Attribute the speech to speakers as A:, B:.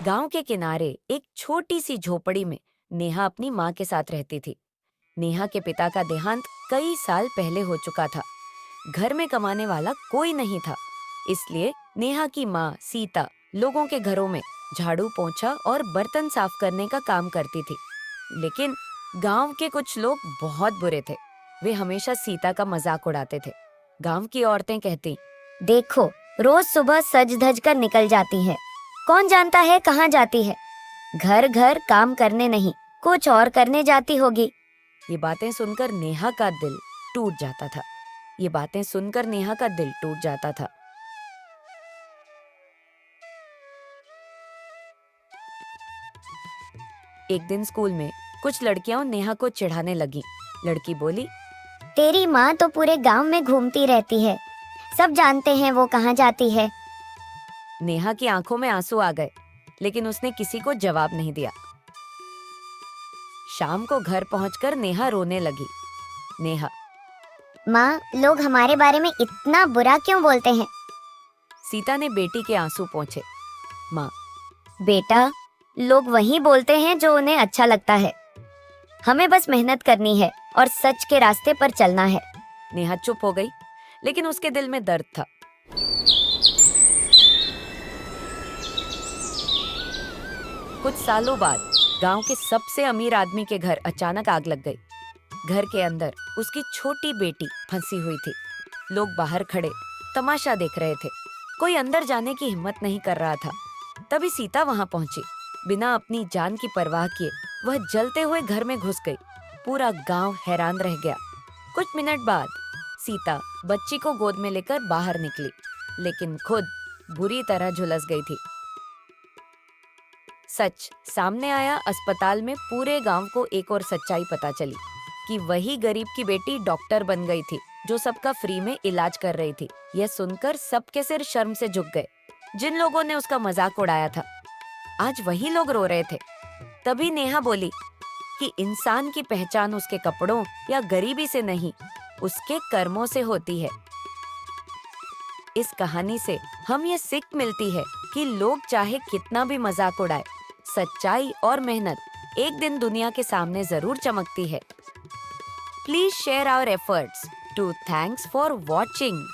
A: गांव के किनारे एक छोटी सी झोपड़ी में नेहा अपनी माँ के साथ रहती थी। नेहा के पिता का देहांत कई साल पहले हो चुका था। घर में कमाने वाला कोई नहीं था, इसलिए नेहा की माँ सीता लोगों के घरों में झाड़ू पोंछा और बर्तन साफ करने का काम करती थी। लेकिन गांव के कुछ लोग बहुत बुरे थे। वे हमेशा सीता का मजाक उड़ाते थे। गांव की औरतें कहती,
B: देखो, रोज सुबह सज धज कर निकल जाती है, कौन जानता है कहाँ जाती है। घर घर काम करने नहीं, कुछ और करने जाती होगी।
A: ये बातें सुनकर नेहा का दिल टूट जाता था। ये बातें सुनकर नेहा का दिल टूट जाता था। एक दिन स्कूल में कुछ लड़कियां नेहा को चिढ़ाने लगी। लड़की बोली,
B: तेरी माँ तो पूरे गांव में घूमती रहती है, सब जानते हैं वो कहाँ जाती है।
A: नेहा की आंखों में आंसू आ गए, लेकिन उसने किसी को जवाब नहीं दिया। शाम को घर पहुंचकर नेहा रोने लगी। नेहा,
B: माँ, लोग हमारे बारे में इतना बुरा क्यों बोलते हैं?
A: सीता ने बेटी के आंसू पोंछे। माँ,
B: बेटा, लोग वही बोलते हैं जो उन्हें अच्छा लगता है। हमें बस मेहनत करनी है और सच के रास्ते पर चलना है।
A: नेहा चुप हो गई, लेकिन उसके दिल में दर्द था। कुछ सालों बाद गांव के सबसे अमीर आदमी के घर अचानक आग लग गई। घर के अंदर उसकी छोटी बेटी फंसी हुई थी। लोग बाहर खड़े तमाशा देख रहे थे। कोई अंदर जाने की हिम्मत नहीं कर रहा था। तभी सीता वहां पहुंची। बिना अपनी जान की परवाह किए वह जलते हुए घर में घुस गई। पूरा गांव हैरान रह गया। कुछ मिनट बाद सीता बच्ची को गोद में लेकर बाहर निकली, लेकिन खुद बुरी तरह झुलस गई थी। सच सामने आया। अस्पताल में पूरे गांव को एक और सच्चाई पता चली कि वही गरीब की बेटी डॉक्टर बन गई थी, जो सबका फ्री में इलाज कर रही थी। यह सुनकर सबके सिर शर्म से झुक गए। जिन लोगों ने उसका मजाक उड़ाया था, आज वही लोग रो रहे थे। तभी नेहा बोली कि इंसान की पहचान उसके कपड़ों या गरीबी से नहीं, उसके कर्मों से होती है। इस कहानी से हम ये सीख मिलती है कि लोग चाहे कितना भी मजाक उड़ाए, सच्चाई और मेहनत एक दिन दुनिया के सामने जरूर चमकती है। Please share our efforts too thanks for watching.